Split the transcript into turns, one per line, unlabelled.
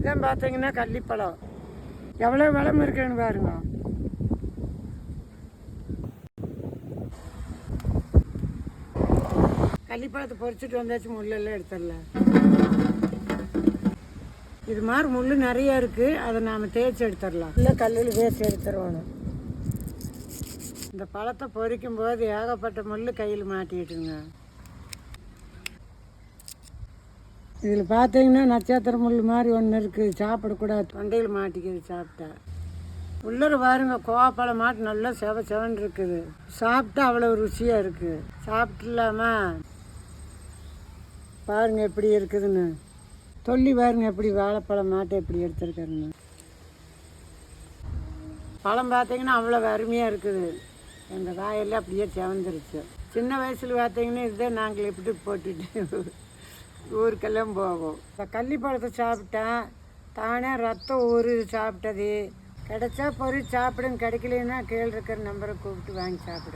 இதான் பார்த்தீங்கன்னா கள்ளிப்பழம் எவ்வளோ விளம்பு இருக்குன்னு பாருங்க. கள்ளிப்பழத்தை பொறிச்சிட்டு வந்தாச்சு, முள்ளெல்லாம் எடுத்துடலாம். இது மாதிரி முள் நிறைய இருக்குது, அதை நாம் தேய்ச்சி எடுத்துடலாம். இல்லை கல்லில் தேய்ச்சி எடுத்துருவோம். இந்த பழத்தை பொறிக்கும் போது ஏகப்பட்ட முள் கையில் மாட்டிட்டுங்க. இதில் பார்த்தீங்கன்னா நட்சத்திர முள் மாதிரி ஒன்று இருக்குது, சாப்பிடக்கூடாது, தொண்டையில் மாட்டிக்குது சாப்பிட்டா. உள்ளர பாருங்க கோவப்பழம் மாட்டு நல்லா செவன் இருக்குது, சாப்பிட்டா அவ்வளோ ருசியாக இருக்குது. சாப்பிட்டுலாமா பாருங்க எப்படி இருக்குதுன்னு. சொல்லி பாருங்க எப்படி வாழைப்பழம் மாட்டை எப்படி எடுத்துருக்காருங்க. பழம் பார்த்தீங்கன்னா அவ்வளோ அருமையாக இருக்குது. எங்கள் காயெல்லாம் அப்படியே செவந்துருச்சு. சின்ன வயசில் பார்த்தீங்கன்னா இதுதான் நாங்கள் எப்படி போட்டுட்டு ஊருக்கெல்லாம் போவோம். இப்போ கள்ளிப்பழத்தை சாப்பிட்டேன் தானே ரத்தம் ஊறி சாப்பிட்டது. கிடைச்சா பொறி சாப்பிடுங்க, கிடைக்கலன்னா கீழே இருக்கிற நம்பரை கூப்பிட்டு வாங்கி சாப்பிடுங்க.